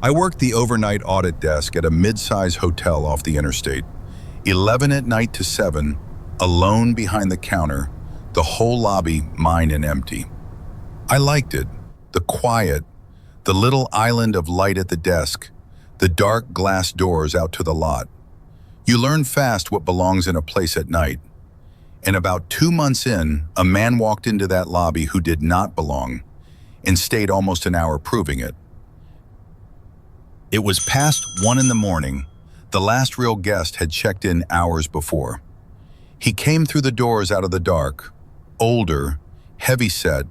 I worked the overnight audit desk at a mid-size hotel off the interstate. 11 at night to 7, alone behind the counter, the whole lobby mine and empty. I liked it, the quiet, the little island of light at the desk, the dark glass doors out to the lot. You learn fast what belongs in a place at night. And about 2 months in, a man walked into that lobby who did not belong and stayed almost an hour proving it. It was past 1 in the morning. The last real guest had checked in hours before. He came through the doors out of the dark, older, heavy-set,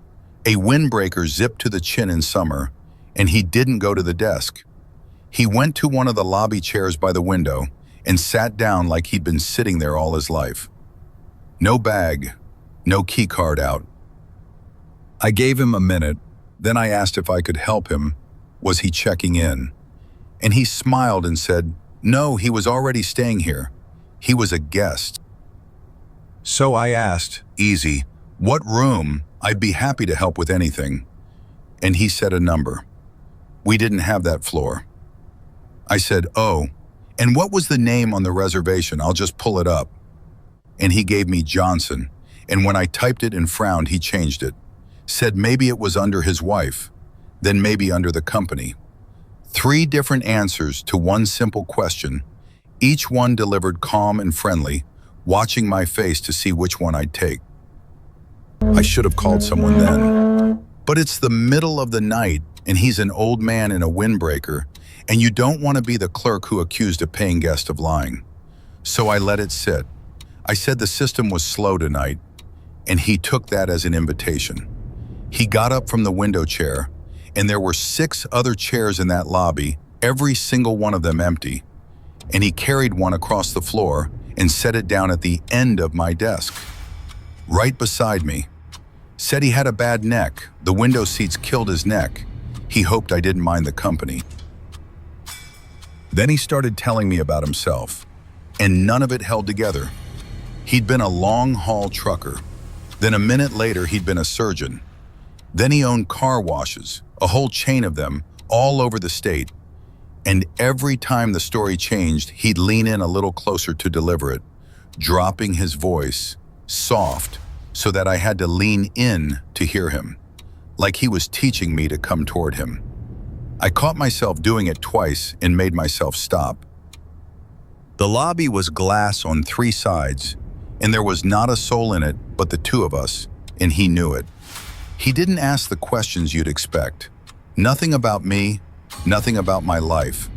a windbreaker zipped to the chin in summer, and he didn't go to the desk. He went to one of the lobby chairs by the window and sat down like he'd been sitting there all his life. No bag, no key card out. I gave him a minute, then I asked if I could help him. Was he checking in? And he smiled and said, no, he was already staying here. He was a guest. So I asked, easy, what room? I'd be happy to help with anything. And he said a number. We didn't have that floor. I said, oh, and what was the name on the reservation? I'll just pull it up. And he gave me Johnson, and when I typed it and frowned, he changed it. Said maybe it was under his wife, then maybe under the company. 3 different answers to one simple question, each one delivered calm and friendly, watching my face to see which one I'd take. I should have called someone then. But it's the middle of the night, and he's an old man in a windbreaker, and you don't want to be the clerk who accused a paying guest of lying. So I let it sit. I said the system was slow tonight, and he took that as an invitation. He got up from the window chair, and there were 6 other chairs in that lobby, every single one of them empty. And he carried one across the floor and set it down at the end of my desk, right beside me. Said he had a bad neck. The window seats killed his neck. He hoped I didn't mind the company. Then he started telling me about himself, and none of it held together. He'd been a long-haul trucker. Then a minute later, he'd been a surgeon. Then he owned car washes, a whole chain of them, all over the state. And every time the story changed, he'd lean in a little closer to deliver it, dropping his voice, soft, so that I had to lean in to hear him, like he was teaching me to come toward him. I caught myself doing it twice and made myself stop. The lobby was glass on 3 sides, and there was not a soul in it but the 2 of us, and he knew it. He didn't ask the questions you'd expect. Nothing about me, nothing about my life.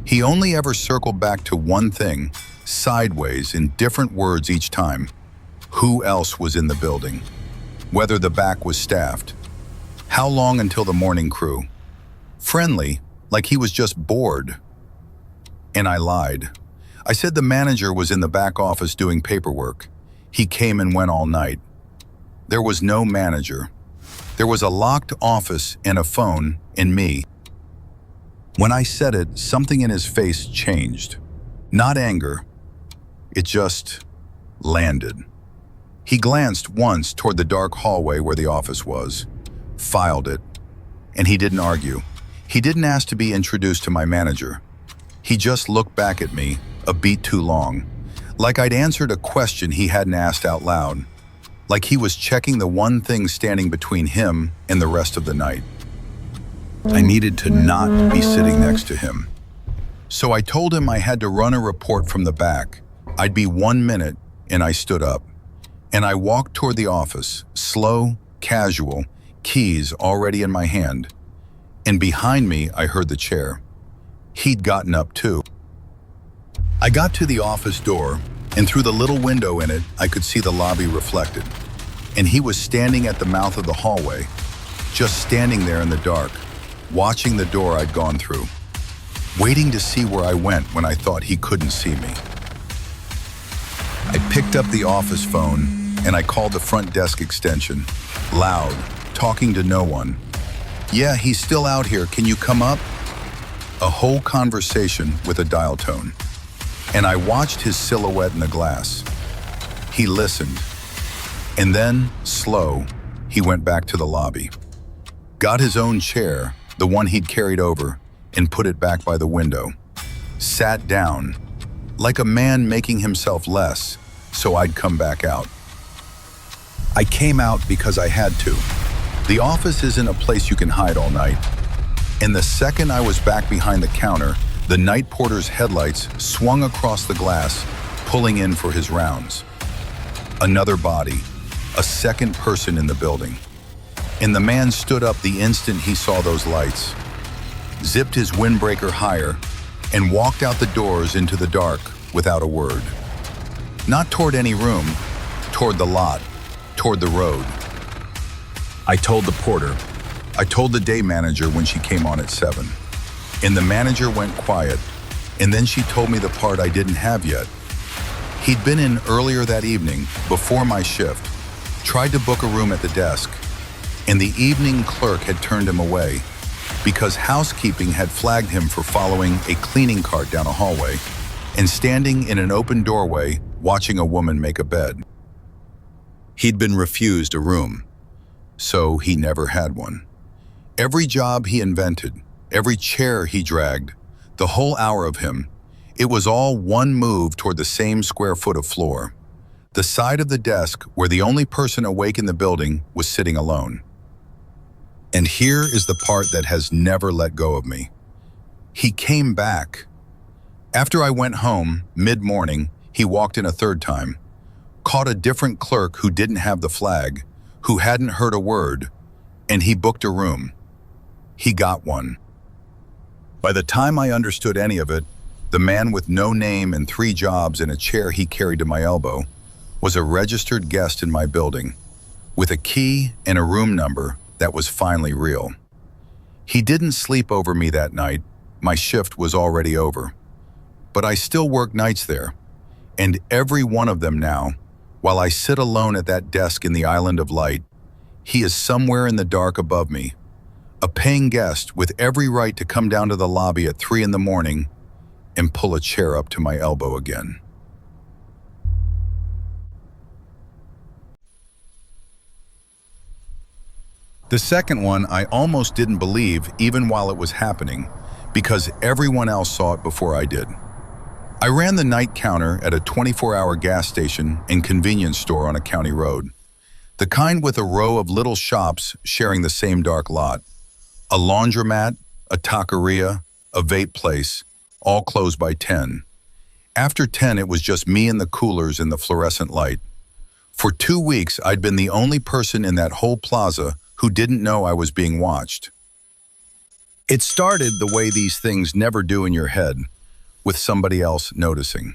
He only ever circled back to one thing, sideways in different words each time. Who else was in the building? Whether the back was staffed. How long until the morning crew? Friendly, like he was just bored. And I lied. I said the manager was in the back office doing paperwork. He came and went all night. There was no manager. There was a locked office and a phone and me. When I said it, something in his face changed. Not anger. It just landed. He glanced once toward the dark hallway where the office was, filed it, and he didn't argue. He didn't ask to be introduced to my manager. He just looked back at me, a beat too long, like I'd answered a question he hadn't asked out loud, like he was checking the one thing standing between him and the rest of the night. I needed to not be sitting next to him. So I told him I had to run a report from the back. I'd be 1 minute, and I stood up. And I walked toward the office, slow, casual, keys already in my hand. And behind me, I heard the chair. He'd gotten up too. I got to the office door, and through the little window in it, I could see the lobby reflected. And he was standing at the mouth of the hallway, just standing there in the dark, watching the door I'd gone through, waiting to see where I went when I thought he couldn't see me. I picked up the office phone, and I called the front desk extension, loud, talking to no one. Yeah, he's still out here. Can you come up? A whole conversation with a dial tone. And I watched his silhouette in the glass. He listened. And then, slow, he went back to the lobby. Got his own chair, the one he'd carried over, and put it back by the window. Sat down, like a man making himself less, so I'd come back out. I came out because I had to. The office isn't a place you can hide all night. And the second I was back behind the counter, the night porter's headlights swung across the glass, pulling in for his rounds. Another body, a second person in the building. And the man stood up the instant he saw those lights, zipped his windbreaker higher, and walked out the doors into the dark without a word. Not toward any room, toward the lot, toward the road. I told the porter. I told the day manager when she came on at 7. And the manager went quiet, and then she told me the part I didn't have yet. He'd been in earlier that evening, before my shift, tried to book a room at the desk, and the evening clerk had turned him away because housekeeping had flagged him for following a cleaning cart down a hallway and standing in an open doorway watching a woman make a bed. He'd been refused a room, so he never had one. Every job he invented, every chair he dragged, the whole hour of him, it was all one move toward the same square foot of floor, the side of the desk where the only person awake in the building was sitting alone. And here is the part that has never let go of me. He came back. After I went home, mid-morning, he walked in a third time, caught a different clerk who didn't have the flag, who hadn't heard a word, and he booked a room. He got one. By the time I understood any of it, the man with no name and 3 jobs and a chair he carried to my elbow was a registered guest in my building, with a key and a room number that was finally real. He didn't sleep over me that night. My shift was already over. But I still work nights there, and every one of them now, while I sit alone at that desk in the island of light, he is somewhere in the dark above me, a paying guest with every right to come down to the lobby at 3 in the morning and pull a chair up to my elbow again. The second one I almost didn't believe even while it was happening, because everyone else saw it before I did. I ran the night counter at a 24-hour gas station and convenience store on a county road, the kind with a row of little shops sharing the same dark lot. A laundromat, a taqueria, a vape place, all closed by 10. After 10, it was just me and the coolers in the fluorescent light. For 2 weeks, I'd been the only person in that whole plaza who didn't know I was being watched. It started the way these things never do in your head, with somebody else noticing.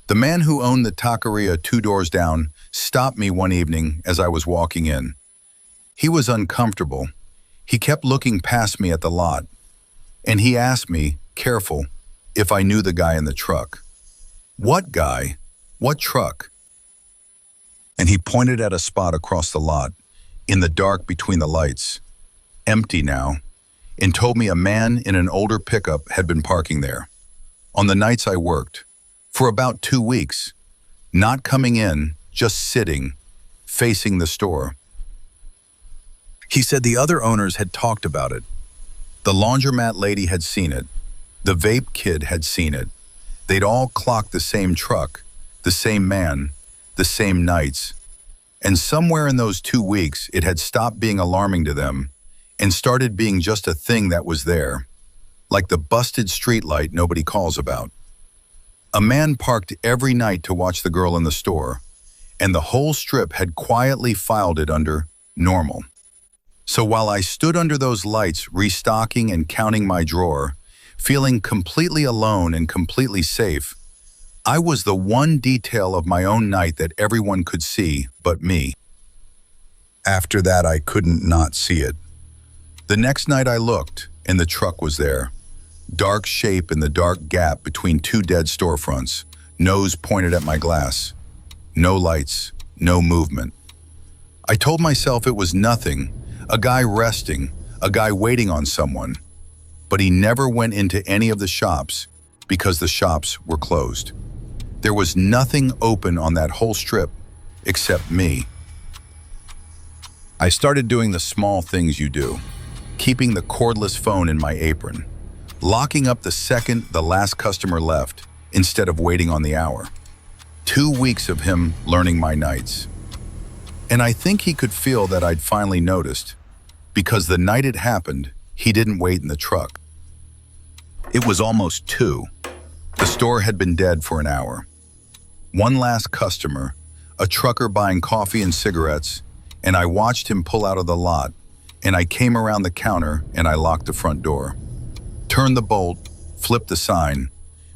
The man who owned the taqueria 2 doors down stopped me one evening as I was walking in. He was uncomfortable. He kept looking past me at the lot, and he asked me, careful, if I knew the guy in the truck. What guy? What truck? And he pointed at a spot across the lot, in the dark between the lights, empty now, and told me a man in an older pickup had been parking there. On the nights I worked, for about 2 weeks, not coming in, just sitting, facing the store. He said the other owners had talked about it. The laundromat lady had seen it. The vape kid had seen it. They'd all clocked the same truck, the same man, the same nights. And somewhere in those 2 weeks, it had stopped being alarming to them and started being just a thing that was there, like the busted streetlight nobody calls about. A man parked every night to watch the girl in the store, and the whole strip had quietly filed it under normal. So while I stood under those lights restocking and counting my drawer, feeling completely alone and completely safe, I was the one detail of my own night that everyone could see but me. After that, I couldn't not see it. The next night I looked, and the truck was there. Dark shape in the dark gap between 2 dead storefronts, nose pointed at my glass. No lights, no movement. I told myself it was nothing, a guy resting, a guy waiting on someone. But he never went into any of the shops because the shops were closed. There was nothing open on that whole strip except me. I started doing the small things you do, keeping the cordless phone in my apron, locking up the second the last customer left instead of waiting on the hour. 2 weeks of him learning my nights. And I think he could feel that I'd finally noticed, because the night it happened, he didn't wait in the truck. It was almost 2. The store had been dead for an hour. One last customer, a trucker buying coffee and cigarettes, and I watched him pull out of the lot, and I came around the counter and I locked the front door. Turned the bolt, flipped the sign,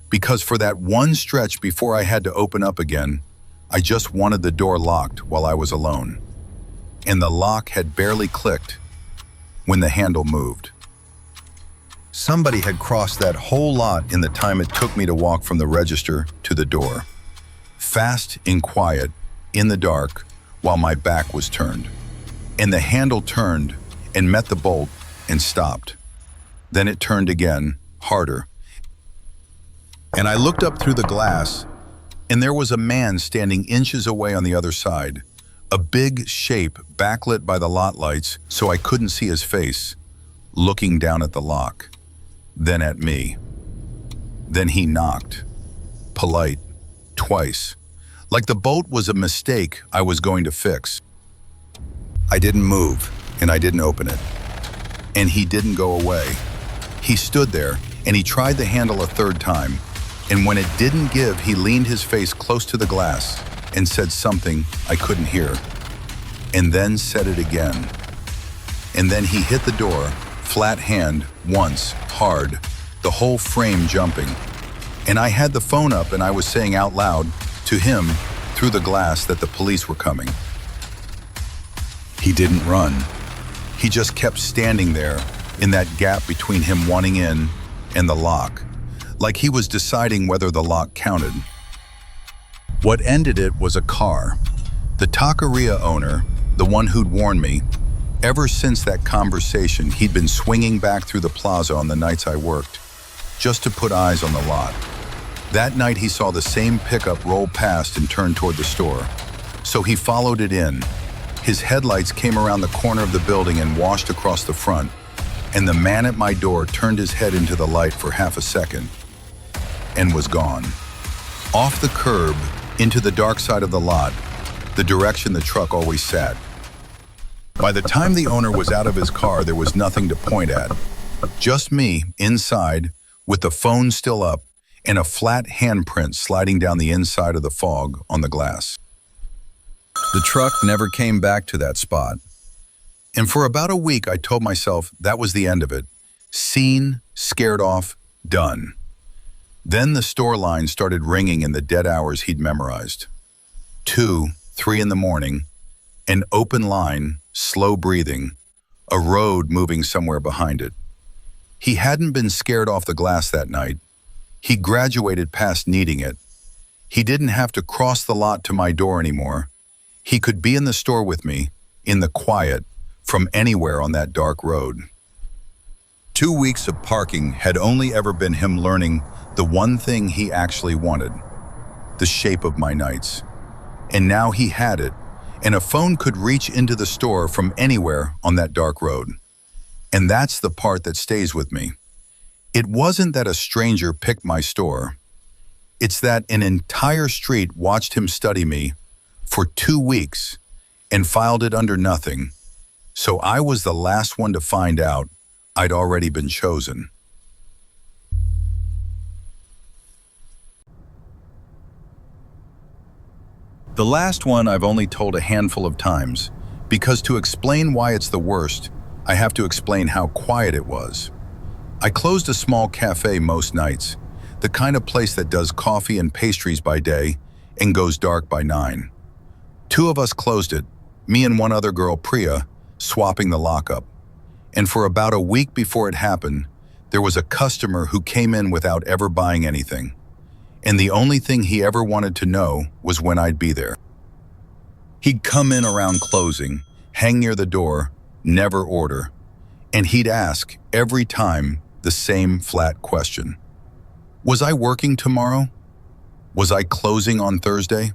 because for that one stretch before I had to open up again, I just wanted the door locked while I was alone. And the lock had barely clicked when the handle moved. Somebody had crossed that whole lot in the time it took me to walk from the register to the door. Fast and quiet, in the dark, while my back was turned. And the handle turned and met the bolt and stopped. Then it turned again, harder. And I looked up through the glass, and there was a man standing inches away on the other side, a big shape backlit by the lot lights so I couldn't see his face, looking down at the lock, then at me. Then he knocked, polite, twice, like the bolt was a mistake I was going to fix. I didn't move, and I didn't open it. And he didn't go away. He stood there, and he tried the handle a third time, and when it didn't give, he leaned his face close to the glass and said something I couldn't hear, and then said it again. And then he hit the door, flat hand, once, hard, the whole frame jumping. And I had the phone up and I was saying out loud to him through the glass that the police were coming. He didn't run. He just kept standing there in that gap between him wanting in and the lock, like he was deciding whether the lock counted. What ended it was a car. The taqueria owner, the one who'd warned me, ever since that conversation, he'd been swinging back through the plaza on the nights I worked, just to put eyes on the lot. That night he saw the same pickup roll past and turn toward the store, so he followed it in. His headlights came around the corner of the building and washed across the front, and the man at my door turned his head into the light for half a second and was gone. Off the curb, into the dark side of the lot, the direction the truck always sat. By the time the owner was out of his car, there was nothing to point at. Just me, inside, with the phone still up, and a flat handprint sliding down the inside of the fog on the glass. The truck never came back to that spot. And for about a week, I told myself that was the end of it. Seen, scared off, done. Then the store line started ringing in the dead hours he'd memorized. 2, 3 in the morning, an open line, slow breathing, a road moving somewhere behind it. He hadn't been scared off the glass that night. He graduated past needing it. He didn't have to cross the lot to my door anymore. He could be in the store with me, in the quiet, from anywhere on that dark road. 2 weeks of parking had only ever been him learning the one thing he actually wanted, the shape of my nights. And now he had it, and a phone could reach into the store from anywhere on that dark road. And that's the part that stays with me. It wasn't that a stranger picked my store. It's that an entire street watched him study me for 2 weeks and filed it under nothing. So I was the last one to find out I'd already been chosen. The last one I've only told a handful of times, because to explain why it's the worst, I have to explain how quiet it was. I closed a small cafe most nights, the kind of place that does coffee and pastries by day and goes dark by 9. 2 of us closed it, me and one other girl, Priya, swapping the lockup. And for about a week before it happened, there was a customer who came in without ever buying anything. And the only thing he ever wanted to know was when I'd be there. He'd come in around closing, hang near the door, never order, and he'd ask every time the same flat question. Was I working tomorrow? Was I closing on Thursday?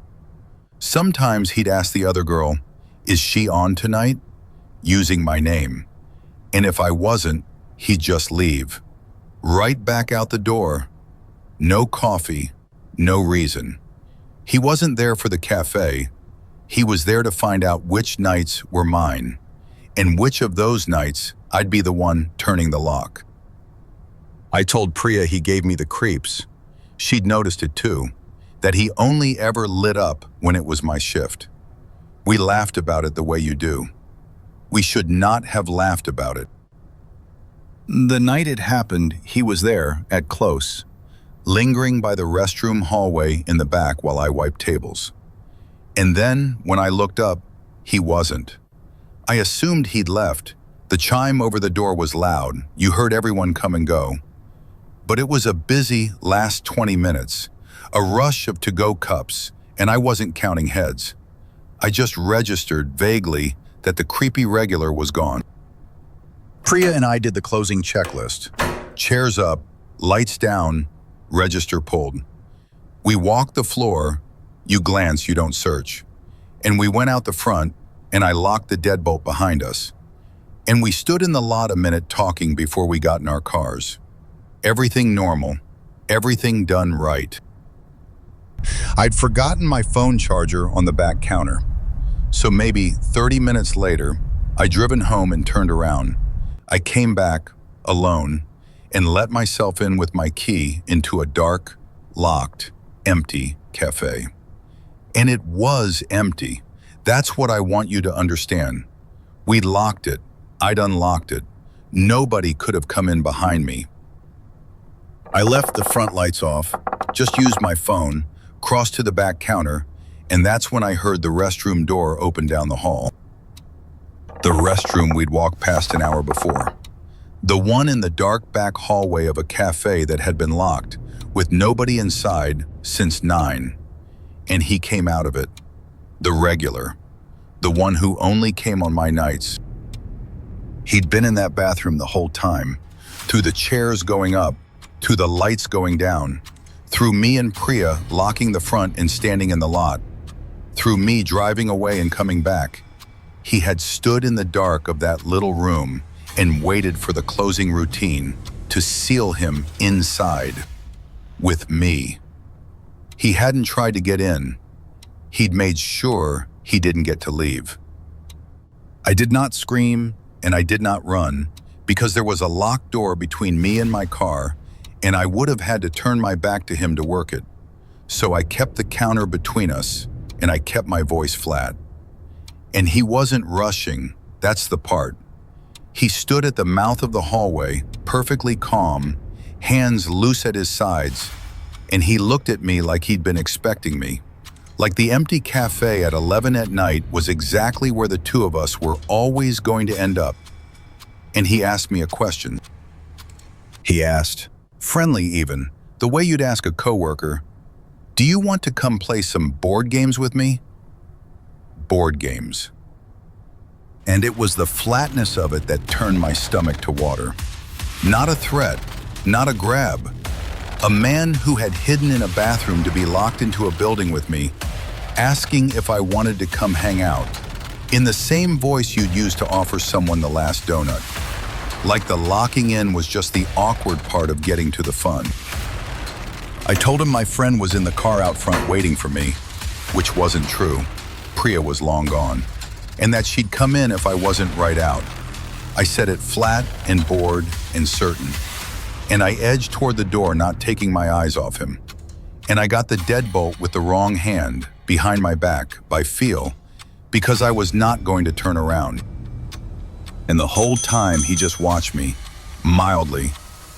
Sometimes he'd ask the other girl, is she on tonight? Using my name. And if I wasn't, he'd just leave. right back out the door. No coffee, no reason. He wasn't there for the café. He was there to find out which nights were mine, and which of those nights I'd be the one turning the lock. I told Priya he gave me the creeps. She'd noticed it too, that he only ever lit up when it was my shift. We laughed about it the way you do. We should not have laughed about it. The night it happened, he was there, at close, lingering by the restroom hallway in the back while I wiped tables. And then, when I looked up, he wasn't. I assumed he'd left. The chime over the door was loud. You heard everyone come and go. But it was a busy last 20 minutes, a rush of to-go cups, and I wasn't counting heads. I just registered vaguely that the creepy regular was gone. Priya and I did the closing checklist. Chairs up, lights down, register pulled. We walked the floor, you glance, you don't search. And we went out the front, and I locked the deadbolt behind us. And we stood in the lot a minute talking before we got in our cars. Everything normal, everything done right. I'd forgotten my phone charger on the back counter. So maybe 30 minutes later, I'd driven home and turned around. I came back, alone, and let myself in with my key into a dark, locked, empty cafe. And it was empty. That's what I want you to understand. We'd locked it. I'd unlocked it. Nobody could have come in behind me. I left the front lights off, just used my phone, crossed to the back counter, and that's when I heard the restroom door open down the hall. The restroom we'd walked past an hour before. The one in the dark back hallway of a cafe that had been locked, with nobody inside since 9. And he came out of it. The regular. The one who only came on my nights. He'd been in that bathroom the whole time, through the chairs going up, to the lights going down, through me and Priya locking the front and standing in the lot, through me driving away and coming back. He had stood in the dark of that little room and waited for the closing routine to seal him inside, with me. He hadn't tried to get in. He'd made sure he didn't get to leave. I did not scream and I did not run because there was a locked door between me and my car, and I would have had to turn my back to him to work it. So I kept the counter between us, and I kept my voice flat. And he wasn't rushing, that's the part. He stood at the mouth of the hallway, perfectly calm, hands loose at his sides, and he looked at me like he'd been expecting me. Like the empty cafe at 11 at night was exactly where the two of us were always going to end up. And he asked me a question. He asked, friendly even, the way you'd ask a coworker, "Do you want to come play some board games with me?" Board games. And it was the flatness of it that turned my stomach to water. Not a threat, not a grab. A man who had hidden in a bathroom to be locked into a building with me, asking if I wanted to come hang out, in the same voice you'd use to offer someone the last donut. Like the locking in was just the awkward part of getting to the fun. I told him my friend was in the car out front waiting for me, which wasn't true. Priya was long gone, and that she'd come in if I wasn't right out. I said it flat and bored and certain, and I edged toward the door, not taking my eyes off him. And I got the deadbolt with the wrong hand, behind my back, by feel, because I was not going to turn around. And the whole time he just watched me, mildly,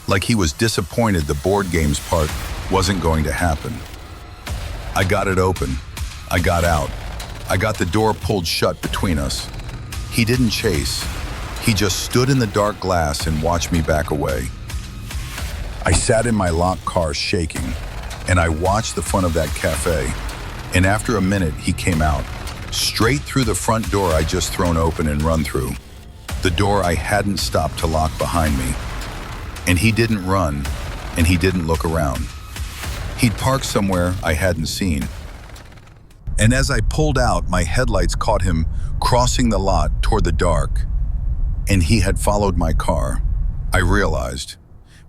like he was disappointed the board games part wasn't going to happen. I got it open. I got out. I got the door pulled shut between us. He didn't chase. He just stood in the dark glass and watched me back away. I sat in my locked car shaking, and I watched the front of that cafe. And after a minute, he came out, straight through the front door I'd just thrown open and run through. The door I hadn't stopped to lock behind me. And he didn't run, and he didn't look around. He'd parked somewhere I hadn't seen. And as I pulled out, my headlights caught him crossing the lot toward the dark, and he had followed my car. I realized,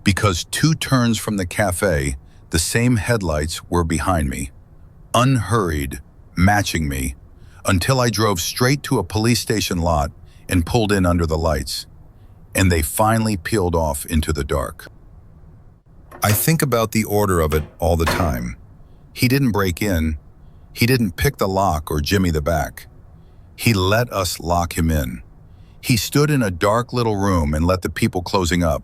Because 2 turns from the cafe, the same headlights were behind me, unhurried, matching me, until I drove straight to a police station lot and pulled in under the lights, and they finally peeled off into the dark. I think about the order of it all the time. He didn't break in, he didn't pick the lock or jimmy the back. He let us lock him in. He stood in a dark little room and let the people closing up,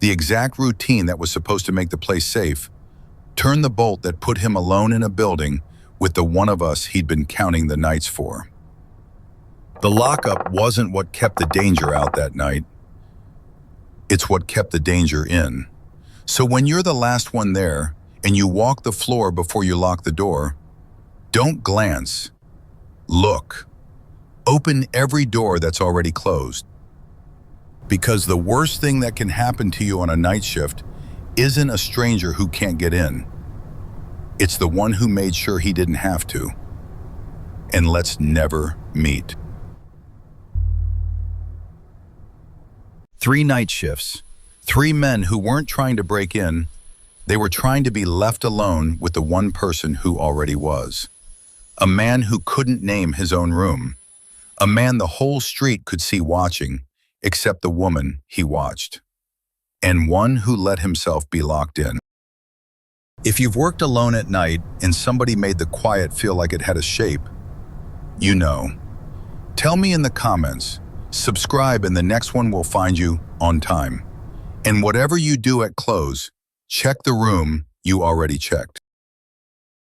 the exact routine that was supposed to make the place safe, turn the bolt that put him alone in a building with the one of us he'd been counting the nights for. The lockup wasn't what kept the danger out that night. It's what kept the danger in. So when you're the last one there and you walk the floor before you lock the door, don't glance. Look. Open every door that's already closed. Because the worst thing that can happen to you on a night shift isn't a stranger who can't get in. It's the one who made sure he didn't have to. And let's never meet. 3 night shifts. 3 men who weren't trying to break in. They were trying to be left alone with the one person who already was. A man who couldn't name his own room. A man the whole street could see watching, except the woman he watched. And one who let himself be locked in. If you've worked alone at night and somebody made the quiet feel like it had a shape, you know. Tell me in the comments. Subscribe and the next one will find you on time. And whatever you do at close, check the room you already checked.